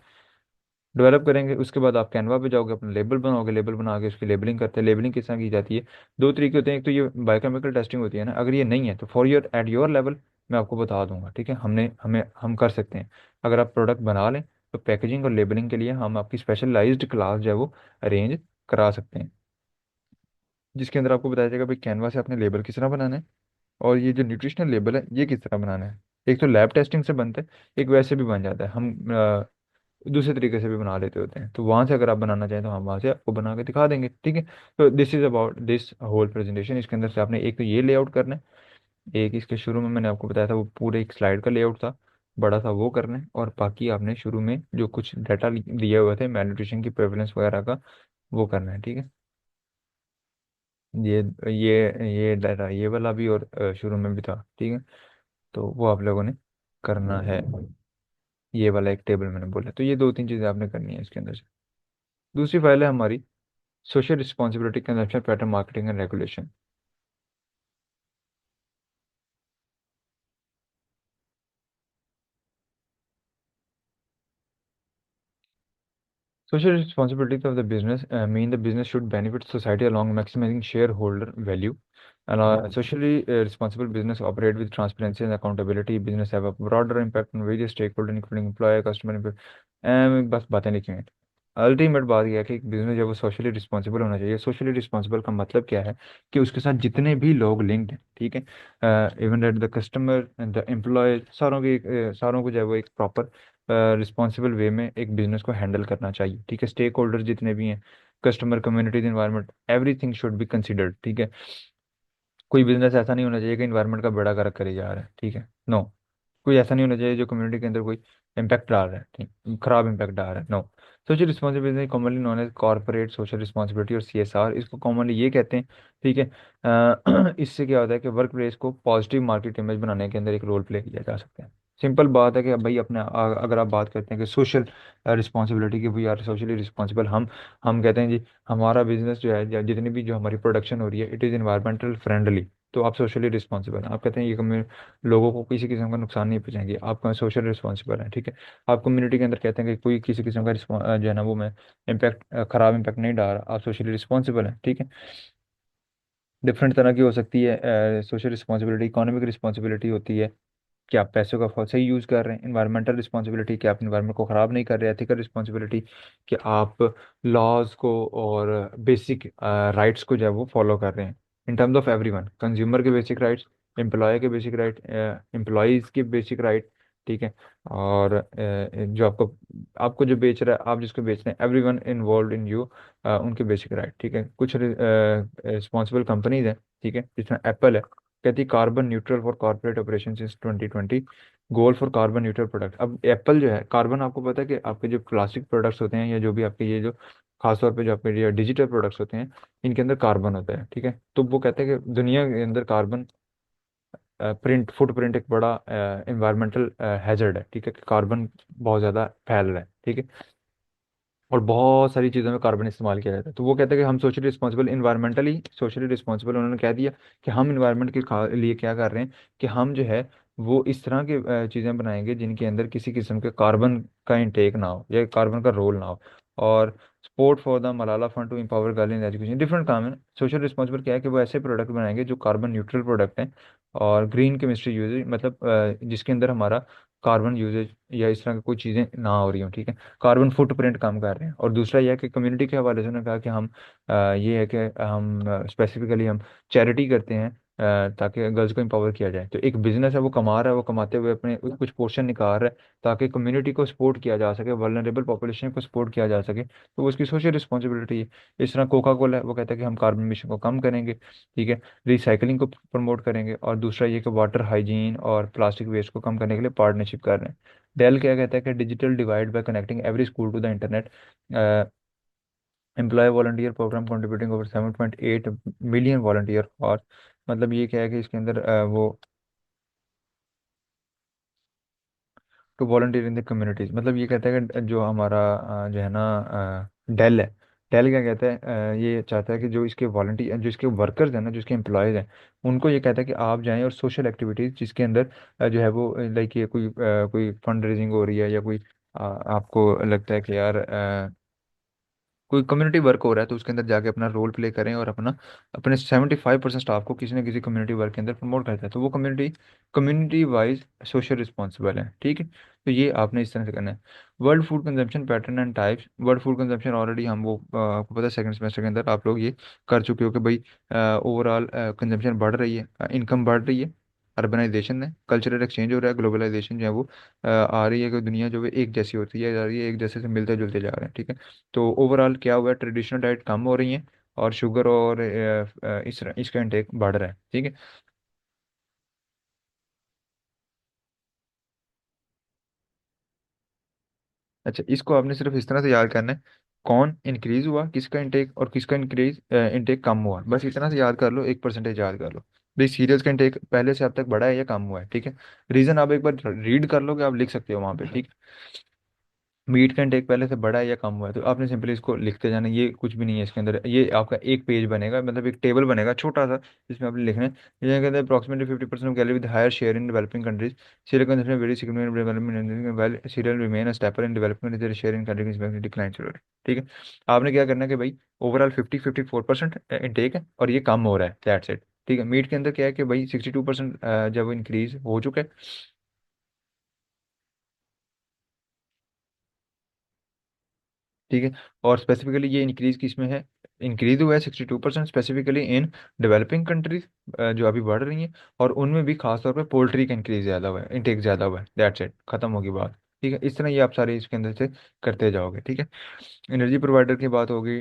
डेवलप करेंगे, उसके बाद आप कैनवा पे जाओगे, अपना लेबल बनाओगे, लेबल बना के उसकी लेबलिंग करते हैं। लेबलिंग किस तरह की जाती है? दो तरीके होते हैं, एक तो ये बायोकेमिकल टेस्टिंग होती है ना, अगर ये नहीं है तो for your at your level मैं आपको बता दूंगा, ठीक है। हम कर सकते हैं। अगर आप प्रोडक्ट बना लें तो पैकेजिंग और लेबलिंग के लिए हम आपकी स्पेशलाइज्ड क्लास जो है वो अरेंज करा सकते हैं, जिसके अंदर आपको बताया जाएगा भाई कैनवा से आपने लेबल किस तरह बनाना है, और ये जो न्यूट्रिशनल लेबल है ये किस तरह बनाना है। एक तो लैब टेस्टिंग से बनता है, एक वैसे भी बन जाता है, हम दूसरे तरीके से भी बना लेते होते हैं। तो वहां से अगर आप बनाना चाहें तो हम वहां से आपको बना के दिखा देंगे, ठीक है। तो this is about this whole presentation. इसके अंदर से आपने एक तो ये लेआउट करना है, एक इसके शुरू में मैंने आपको बताया था वो पूरे एक स्लाइड का लेआउट था, बड़ा था, वो करना है। और बाकी आपने शुरू में जो कुछ डाटा दिए हुए थे मेल की प्रेवलेंस वगैरह का, वो करना है, ठीक है। ये ये डाटा ये वाला भी, और शुरू में भी था, ठीक है। तो वो आप लोगों ने करना है, ये वाला एक टेबल मैंने बोला, तो ये दो तीन चीज़ें आपने करनी है इसके अंदर से। दूसरी फाइल है हमारी social responsibility, consumption pattern, marketing and regulation. Social responsibility of the business mean the business should benefit society along maximizing shareholder value. And socially responsible business operate with transparency and accountability. Business have a broader impact on various stakeholders, including employer, customer, बस बातें लिखी हैं। Ultimate बात यह है कि एक business जब वो सोशली रिस्पॉन्सिबल होना चाहिए। सोशली रिस्पॉन्सिबल का मतलब क्या है? कि उसके साथ जितने भी लोग लिंक्ड हैं, ठीक है, even that the customer and the employee, सारों को जो है वो एक प्रॉपर रिस्पॉन्सिबल वे में एक बिजनेस को हैंडल करना चाहिए, ठीक है। स्टेक होल्डर जितने भी हैं, customer, communities, environment, everything should be considered, ठीक है। कोई बिजनेस ऐसा नहीं होना चाहिए कि इन्वायरमेंट का बेड़ा गर्क करे जा रहा है, ठीक है, नो। कोई ऐसा नहीं होना चाहिए जो कम्युनिटी के अंदर कोई इम्पैक्ट डाल रहा है, ठीक, खराब इम्पैक्ट डाल रहा है, no. Social responsibility commonly known as corporate social responsibility और CSR, इसको कॉमनली ये कहते हैं, ठीक है। इससे क्या होता है कि वर्क प्लेस को पॉजिटिव मार्केट इमेज बनाने के अंदर एक रोल प्ले किया जा सकता है। सिंपल बात है कि भाई अपने अगर आप बात करते हैं कि सोशल रिस्पॉन्सिबिलिटी की, वी आर सोशली रिस्पॉन्सिबल, हम कहते हैं जी हमारा बिजनेस जो है या जितनी भी जो हमारी प्रोडक्शन हो रही है इट इज़ इन्वायरमेंटल फ्रेंडली, तो आप सोशली रिस्पॉन्सिबल हैं। आप कहते हैं ये लोगों को किसी किस्म का नुकसान नहीं पहुंचाएंगे, आप सोशल रिस्पॉन्सिबल हैं, ठीक है। आप कम्युनिटी के अंदर कहते हैं कि कोई किसी किस्म का जो है ना वो मैं इम्पैक्ट, खराब इम्पैक्ट नहीं डाल रहा, आप सोशली रिस्पॉन्सिबल हैं, ठीक है। डिफरेंट तरह की हो सकती है सोशल रिस्पॉन्सिबिलिटी। इकोनॉमिक रिस्पॉन्सिबिलिटी होती है कि आप पैसों का सही यूज़ कर रहे हैं। इन्वायरमेंटल रिस्पॉन्सिबिलिटी कि आप इन्वायरमेंट को ख़राब नहीं कर रहे हैं। एथिकल रिस्पॉन्सिबिलिटी कि आप लॉज को और बेसिक राइट्स को जो है वो फॉलो कर रहे हैं in terms of everyone, consumer के बेसिक राइट्स, एम्प्लॉय के बेसिक राइट, एम्प्लॉयज़ के बेसिक राइट, ठीक है। और जो आपको आपको जो बेच रहा है, आप जिसको बेच रहे हैं, एवरीवन इन्वॉल्व इन यू, उनके बेसिक राइट, ठीक है। कुछ रिस्पॉन्सिबल कंपनीज हैं, ठीक है, जिसमें एप्पल है, कहती है carbon neutral for corporate operation since 2020, goal for carbon neutral product. अब एप्पल जो है, कार्बन आपको पता है कि आपके जो प्लास्टिक प्रोडक्ट्स होते हैं या जो भी आपके ये जो खासतौर पे जो आपके ये डिजिटल प्रोडक्ट्स होते हैं, इनके अंदर कार्बन होता है, ठीक है। तो वो कहते हैं कि दुनिया के अंदर कार्बन प्रिंट फुटप्रिंट एक बड़ा इन्वायरमेंटल हैजर्ड है, ठीक है, कि कार्बन बहुत ज़्यादा फैल रहा है, ठीक है। और बहुत सारी चीज़ों में कार्बन इस्तेमाल किया जाता है। तो वो कहते हैं कि हम socially responsible, environmentally socially responsible, उन्होंने कह दिया कि हम इन्वायरमेंट के लिए क्या कर रहे हैं कि हम जो है वो इस तरह की चीज़ें बनाएंगे जिनके अंदर किसी किस्म के कार्बन का इंटेक ना हो या कार्बन का रोल ना हो। और support for the Malala fund to empower girl in education, different काम है। सोशल रिस्पॉन्सिबल क्या है कि वो ऐसे प्रोडक्ट बनाएंगे जो कार्बन न्यूट्रल प्रोडक्ट हैं और ग्रीन केमिस्ट्री यूजेज, मतलब जिसके अंदर हमारा कार्बन यूजेज या इस तरह की कोई चीज़ें ना हो रही हो, ठीक है। कार्बन फुटप्रिंट कम कर रहे हैं। और दूसरा यह है कि कम्युनिटी के हवाले से उन्होंने कहा कि हम ये है कि हम स्पेसिफिकली हम चैरिटी करते हैं ताकि गर्ल्स को एम्पावर किया जाए। तो एक बिजनेस है, वो कमा रहा है, वो कमाते हुए अपने कुछ पोर्शन निकाल रहा है ताकि कम्युनिटी को सपोर्ट किया जा सके, वल्नरेबल पॉपुलेशन को सपोर्ट किया जा सके, तो वो उसकी सोशल रिस्पॉन्सिबिलिटी है। इस तरह कोका कोला है, वो कहता है कि हम कार्बन मिशन को कम करेंगे, ठीक है, रिसाइकलिंग को प्रमोट करेंगे। और दूसरा ये कि वाटर हाइजीन और प्लास्टिक वेस्ट को कम करने के लिए पार्टनरशिप कर रहे हैं। डेल क्या कहता है कि digital divide by connecting every school to the internet, employ volunteer program contributing over 7.8 million volunteer cause. मतलब ये क्या है कि इसके अंदर वो to volunteer in the communities, मतलब ये कहता है कि जो हमारा जो है ना डेल है, डेल क्या कहता है, ये चाहता है कि जो इसके वॉलंटियर, जो इसके वर्कर्स हैं ना, जो इसके एम्प्लॉयज़ हैं, उनको ये कहता है कि आप जाएं और सोशल एक्टिविटीज़ जिसके अंदर जो है वो लाइक ये कोई फंड रेजिंग हो रही है या कोई आपको लगता है कि यार कोई कम्युनिटी वर्क हो रहा है, तो उसके अंदर जाके अपना रोल प्ले करें और अपना अपने 75% स्टाफ को किसी न किसी कम्युनिटी वर्क के अंदर प्रमोट करता है, तो वो community community wise social responsible है, ठीक है। तो ये आपने इस तरह से करना है। World food consumption pattern and types, world food consumption already हम वो आपको पता है सेकंड सेमेस्टर के अंदर आप लोग ये कर चुके हो कि भाई ओवरऑल कंजम्पशन बढ़ रही है, इनकम बढ़ रही है, अर्बनाइजेशन है, कल्चरल एक्सचेंज हो रहा है, ग्लोबलाइजेशन जो है वो आ रही है कि दुनिया जो है एक जैसी होती है जा रही है, एक जैसे से मिलते जुलते जा रहे हैं, ठीक है। तो ओवरऑल क्या हुआ है, ट्रेडिशनल डाइट कम हो रही है और शुगर और इसका इंटेक बढ़ रहा है, ठीक है। अच्छा, इसको आपने सिर्फ इस तरह से याद करना है, कौन इंक्रीज हुआ, किसका इंटेक और किसका इंक्रीज इंटेक कम हुआ, बस इतना से याद कर लो, एक परसेंटेज याद कर लो। भाई सीरियल्स का इंटेक पहले से अब तक बढ़ा है या कम हुआ है, ठीक है। रीजन आप एक बार रीड कर लो कि आप लिख सकते हो वहां पे, ठीक है। मीट का इंटेक पहले से बढ़ा है या कम हुआ है, तो आपने सिंपली इसको लिखते जाना, ये कुछ भी नहीं है इसके अंदर, ये आपका एक पेज बनेगा, मतलब एक टेबल बनेगा छोटा सा, जिसमें आपने लिखना है। ये कहते हैं approximately 50% of calorie with higher share in developing countries, cereal consumption very significant development well cereal remain a staple in development their share in countries decline, ठीक है। आपने क्या करना है कि भाई ओवरऑल 54% इंटेक है और ये कम हो रहा है, दैट्स इट, ठीक है। मीट के अंदर क्या है कि भाई 62% जब इंक्रीज हो चुका है, ठीक है। और स्पेसिफिकली ये इंक्रीज किस में है, इंक्रीज हुआ है 62% स्पेसिफिकली इन डेवलपिंग कंट्रीज जो अभी बढ़ रही हैं, और उनमें भी खासतौर पे पोल्ट्री का इंक्रीज ज़्यादा हुआ है, इंटेक ज़्यादा हुआ है, दैट्स इट, खत्म होगी बात। ठीक है, इस तरह ये आप सारे इसके अंदर से करते जाओगे। ठीक है, एनर्जी प्रोवाइडर की बात होगी,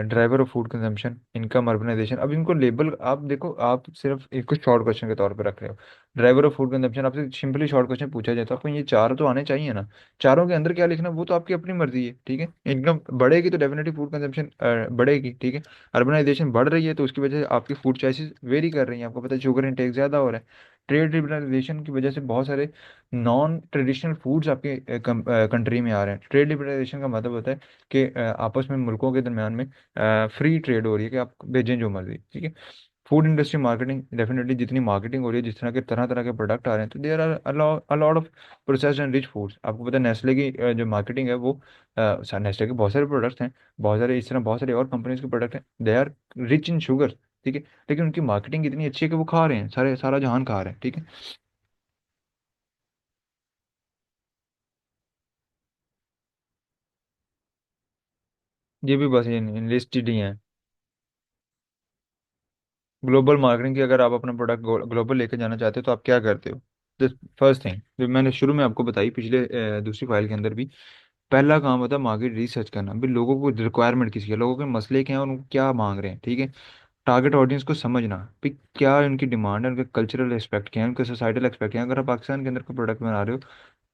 driver of food consumption, income, urbanization. अब इनको लेबल आप देखो, आप सिर्फ एक कुछ शॉर्ट क्वेश्चन के तौर पर रख रहे हो। ड्राइवर ऑफ फूड कंजम्पशन आपसे सिंपली शॉर्ट क्वेश्चन पूछा जाए तो आपको ये चार तो आने चाहिए ना। चारों के अंदर क्या लिखना वो तो आपकी अपनी मर्जी है। ठीक है, इनकम बढ़ेगी तो डेफिनेटली फूड कंजम्पशन बढ़ेगी। ठीक है, अर्बनाइजेशन बढ़ रही है तो उसकी वजह से आपकी फूड चॉइसेस वेरी कर रही हैं, आपको पता है शुगर इंटेक ज़्यादा हो रहा है। ट्रेड लिबरलाइजेशन की वजह से बहुत सारे नॉन ट्रेडिशनल फूड्स आपके कंट्री में आ रहे हैं। ट्रेड लिबरलाइजेशन का मतलब होता है कि आपस में मुल्कों के दरमियान में फ्री ट्रेड हो रही है कि आप भेजें जो मर्जी। ठीक है, फूड इंडस्ट्री मार्केटिंग, डेफिनेटली जितनी मार्केटिंग हो रही है, जिस तरह तरह के प्रोडक्ट आ रहे हैं, तो there are a lot of processed and rich foods. आपको पता है नेस्ले की जो मार्केटिंग है वो नेस्ले के बहुत सारे प्रोडक्ट्स हैं, बहुत सारे इस तरह बहुत सारे और कंपनीज के प्रोडक्ट हैं, they are rich in sugar. ठीक है, लेकिन उनकी मार्केटिंग इतनी अच्छी है कि वो खा रहे हैं, सारा जहान खा रहे हैं। ठीक है, ये भी बस ये लिस्टेड ही है। ग्लोबल मार्केटिंग की अगर आप अपना प्रोडक्ट ग्लोबल लेके जाना चाहते हो तो आप क्या करते हो? फर्स्ट थिंग जो मैंने शुरू में आपको बताई पिछले दूसरी फाइल के अंदर भी, पहला काम होता है मार्केट रिसर्च करना। भी लोगों को रिक्वायरमेंट किसकी है, लोगों के मसले क्या हैं और उनको क्या मांग रहे हैं। ठीक है, टारगेट ऑडियंस को समझना, भी क्या उनकी डिमांड है, उनके कल्चरल एस्पेक्ट क्या है, उनके सोसाइटल एस्पेक्ट क्या है। अगर आप पाकिस्तान के अंदर कोई प्रोडक्ट बना रहे हो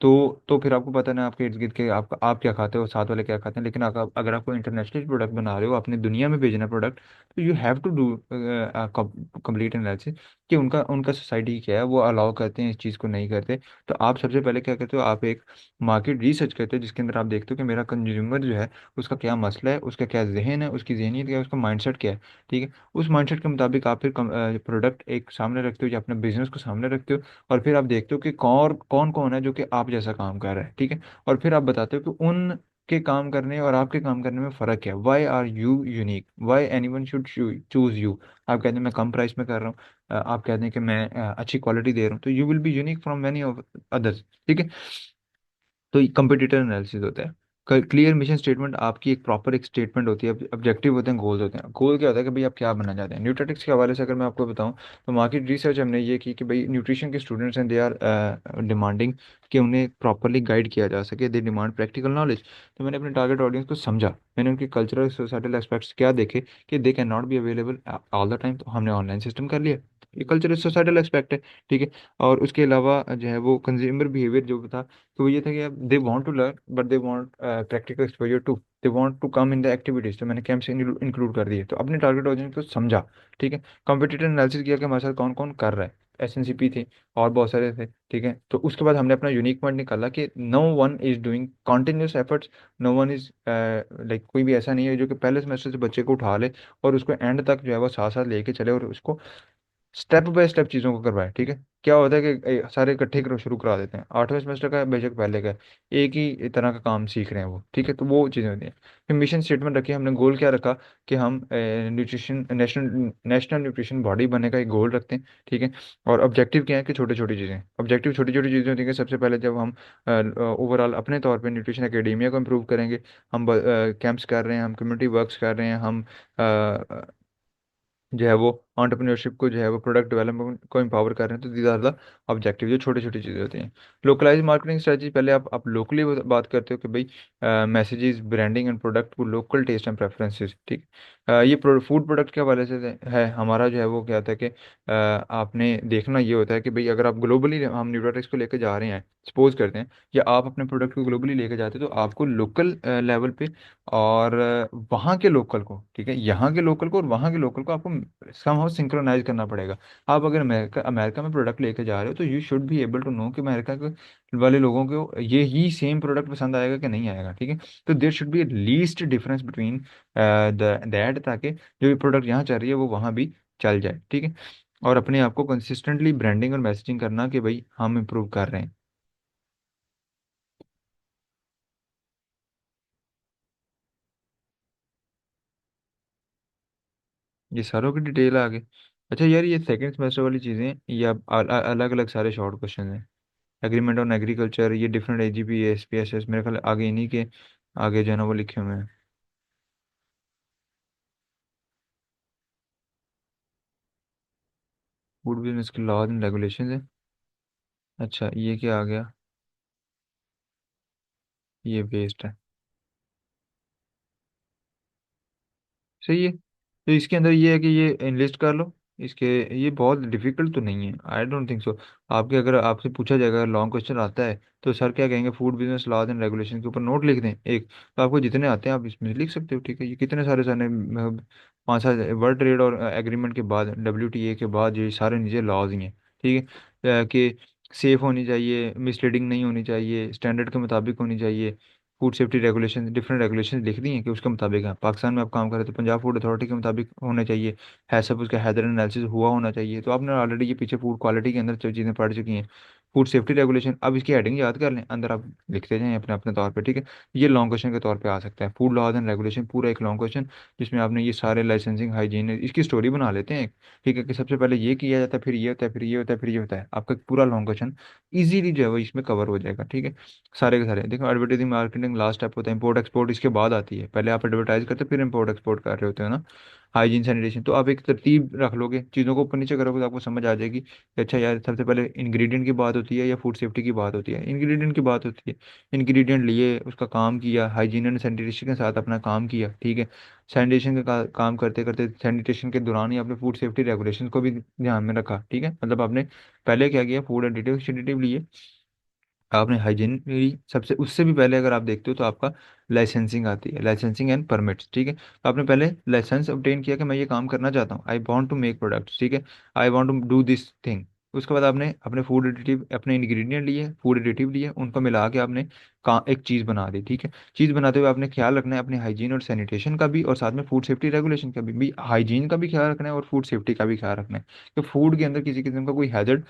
तो फिर आपको पता ना आपके इर्द गिर्द के आप क्या खाते हो, साथ वाले क्या खाते हैं। लेकिन अगर आपको इंटरनेशनल प्रोडक्ट बना रहे हो, अपनी दुनिया में भेजना प्रोडक्ट, तो you have to do complete analysis कि उनका उनका सोसाइटी क्या है, वो अलाउ करते हैं इस चीज़ को, नहीं करते। तो आप सबसे पहले क्या करते हो, आप एक मार्केट रिसर्च करते हो जिसके अंदर आप देखते हो कि मेरा कंज्यूमर जो है उसका क्या मसला है, उसका क्या जहन है, उसकी जहनीत क्या है, उसका माइंडसेट क्या है। ठीक है, उस माइंडसेट के मुताबिक आप फिर प्रोडक्ट एक सामने रखते हो या अपने बिजनेस को सामने रखते हो, और फिर आप देखते हो कि कौन कौन है जो कि आप जैसा काम कर रहा है। ठीक है, और फिर आप बताते हो कि उन के काम करने और आपके काम करने में फर्क है। Why are you unique, why anyone should choose you. आप कहते हैं मैं कम प्राइस में कर रहा हूँ, आप कहते हैं कि मैं अच्छी क्वालिटी दे रहा हूँ, तो you will be unique from many of others. ठीक है, तो कंपटीटर एनालिसिस होता है। क्लियर मिशन स्टेटमेंट आपकी एक प्रॉपर एक स्टेटमेंट होती है, ऑब्जेक्टिव होते हैं, गोल्स होते हैं। गोल क्या होता है कि भाई आप क्या बनना चाहते हैं। न्यूट्रिटिक्स के हवाले से अगर मैं आपको बताऊं तो मार्केट रिसर्च हमने ये की कि भाई न्यूट्रिशन के स्टूडेंट्स हैं, दे आर डिमांडिंग कि उन्हें प्रॉपरली गाइड किया जा सके, दे डिमांड प्रैक्टिकल नॉलेज। तो मैंने अपने टारगेट ऑडियंस को समझा, मैंने उनके कल्चरल सोसाइटल एस्पेक्ट्स क्या देखे कि they can not be available all the time, तो हमने ऑनलाइन सिस्टम कर लिया। ये कल्चरल सोसाइटल एस्पेक्ट है। ठीक है, और उसके अलावा जो है वो कंज्यूमर बिहेवियर जो था, तो वो ये था कि they want to learn but they want practical exposure too, they want to come in the activities, तो मैंने कैंप्स इंक्लूड कर दिए। तो अपने टारगेट ऑडियंस को समझा। ठीक है, कॉम्पिटिटिव एनालिसिस किया कि हमारे साथ कौन कौन कर रहा है, एसएनसीपी थे और बहुत सारे थे। ठीक है, तो उसके बाद हमने अपना यूनिक पॉइंट निकाला कि no one is doing continuous efforts, no one is like, कोई भी ऐसा नहीं है जो कि पहले सेमेस्टर से बच्चे को उठा ले और उसको एंड तक जो है वो साथ साथ लेके चले और उसको स्टेप बाय स्टेप चीज़ों को करवाएं। ठीक है, क्या होता है कि सारे इकट्ठे करो शुरू करा देते हैं, 8वें सेमेस्टर का है, बेशक पहले का है, एक ही तरह का काम सीख रहे हैं वो। ठीक है, तो वो चीज़ें होती हैं। फिर मिशन स्टेटमेंट रखी, हमने गोल क्या रखा कि हम nutrition national national nutrition body बनने का एक गोल रखते हैं। ठीक है, और ऑब्जेक्टिव क्या है कि छोटी छोटी चीज़ें, ऑब्जेक्टिव छोटी छोटी चीज़ें होती हैं कि सबसे पहले जब हम ओवरऑल अपने तौर पे न्यूट्रिशन एकेडेमिया को इम्प्रूव करेंगे, हम कैंप्स कर रहे हैं, हम कम्युनिटी वर्क्स कर रहे हैं, हम जो है वो एंटरप्रेन्योरशिप को जो है वो प्रोडक्ट डेवलपमेंट को एम्पावर कर रहे हैं। तो दीज आर द ऑब्जेक्टिव, जो छोटी छोटी चीज़ें होती हैं। लोकलाइज मार्केटिंग स्ट्रेटजी, पहले आप लोकली बात करते हो कि भाई मैसेजेस, ब्रांडिंग एंड प्रोडक्ट को लोकल टेस्ट एंड प्रेफरेंसेस। ठीक, ये फूड प्रोडक्ट के हवाले से है हमारा जो है वो क्या होता है कि आपने देखना ये होता है कि भाई अगर आप ग्लोबली हम न्यूट्राटेक्स को लेकर जा रहे हैं, सपोज करते हैं, या आप अपने प्रोडक्ट को ग्लोबली लेकर जाते हैं, तो आपको लोकल लेवल पे और वहाँ के लोकल को, ठीक है, यहाँ के लोकल को और वहाँ के लोकल को आपको समहाउ सिंक्रोनाइज करना पड़ेगा। आप अगर अमेरिका अमेरिका में प्रोडक्ट लेके जा रहे हो तो you should be able to know कि अमेरिका के वाले लोगों को ये ही सेम प्रोडक्ट पसंद आएगा कि नहीं आएगा। ठीक है, तो there should be least difference between that, ताकि जो भी प्रोडक्ट यहाँ चल रही है वो वहाँ भी चल जाए। ठीक है, और अपने आप को कंसिस्टेंटली ब्रांडिंग और मैसेजिंग करना कि भाई हम इम्प्रूव कर रहे हैं। ये सारों की डिटेल आ गई। अच्छा यार, ये सेकंड सेमेस्टर वाली चीज़ें ये अब अलग अलग सारे शॉर्ट क्वेश्चन हैं। एग्रीमेंट ऑन एग्रीकल्चर, ये डिफरेंट एजीपी एसपीएसएस, मेरे ख्याल आगे इन्हीं के आगे जो है ना वो लिखे हुए हैं। फूड बिजनेस के लॉज एंड रेगुलेशन है। अच्छा, ये क्या आ गया? ये वेस्ट है। सही है। तो इसके अंदर ये है कि ये इनलिस्ट कर लो इसके। ये बहुत डिफिकल्ट तो नहीं है, आई डोंट थिंक सो। आपके अगर आपसे पूछा जाएगा, लॉन्ग क्वेश्चन आता है तो सर क्या कहेंगे, food business laws and regulation के ऊपर नोट लिख दें एक, तो आपको जितने आते हैं आप इसमें लिख सकते हो। ठीक है, ये कितने सारे सारे 5 7 वर्ल्ड ट्रेड और एग्रीमेंट के बाद, WTA के बाद, ये सारे नीचे लॉज ही हैं। ठीक है, कि सेफ होनी चाहिए, मिसलीडिंग नहीं होनी चाहिए, स्टैंडर्ड के मुताबिक होनी चाहिए। Food safety regulation, different regulation लिख दी हैं कि उसके मुताबिक है। पाकिस्तान में आप काम कर रहे हो तो पंजाब फूड अथॉरिटी के मुताबिक होना चाहिए। है सब उसका हैदर एनालिसिस हुआ होना चाहिए। तो आपने ऑलरेडी ये पीछे फूड क्वालिटी के अंदर जो चीज़ें पढ़ चुकी हैं। फूड सेफ्टी रेगुलेशन, अब इसकी हेडिंग याद कर लें, अंदर आप लिखते जाएं अपने अपने तौर पे। ठीक है, ये लॉन्ग क्वेश्चन के तौर पे आ सकता है, फूड लॉज एंड रेगुलेशन, पूरा एक लॉन्ग क्वेश्चन जिसमें आपने ये सारे लाइसेंसिंग, हाइजीन, इसकी स्टोरी बना लेते हैं। ठीक है, कि सबसे पहले ये किया जाता है, फिर ये होता है, फिर ये होता है, फिर ये होता है। आपका पूरा लॉन्ग क्वेश्चन इजीली जो है वो इसमें कवर हो जाएगा। ठीक है, सारे के सारे देखो, एडवर्टाइजिंग मार्केटिंग लास्ट स्टेप होता है, इंपोर्ट एक्सपोर्ट इसके बाद आती है। पहले आप एडवर्टाइज करते फिर इंपोर्ट एक्सपोर्ट कर रहे होते हो ना। हाइजीन सैनिटेशन, तो आप एक तरतीब रख लोगे, चीज़ों को ऊपर नीचे करोगे तो आपको समझ आ जाएगी कि अच्छा यार, सबसे पहले इंग्रेडिएंट की बात होती है या फूड सेफ्टी की बात होती है। इंग्रेडिएंट की बात होती है, इंग्रेडिएंट लिए, उसका काम किया, हाइजीन एंड सैनिटेशन के साथ अपना काम किया। ठीक है, सैनिटेशन का काम करते करते सैनिटेशन के दौरान ही आपने फूड सेफ्टी रेगुलेशन को भी ध्यान में रखा। ठीक है, मतलब आपने पहले क्या किया, फूड एडिटिव लिए, आपने हाइजीन ली सबसे, उससे भी पहले अगर आप देखते हो तो आपका लाइसेंसिंग आती है, लाइसेंसिंग एंड परमिट्स। ठीक है, तो आपने पहले लाइसेंस ऑब्टेन किया कि मैं ये काम करना चाहता हूँ, I want to make products. ठीक है, I want to do this thing. उसके बाद आपने अपने फूड एडिटिव, अपने इंग्रेडिएंट लिए, फूड एडिटिव लिए, उनको मिला के आपने एक चीज़ बना दी। ठीक है, चीज़ बनाते हुए आपने ख्याल रखना है अपने हाइजीन और सैनिटेशन का भी, और साथ में फूड सेफ्टी रेगुलेशन का भी हाइजीन का भी ख्याल रखना है और फूड सेफ्टी का भी ख्याल रखना है कि फूड के अंदर किसी किस्म का कोई हैजर्ड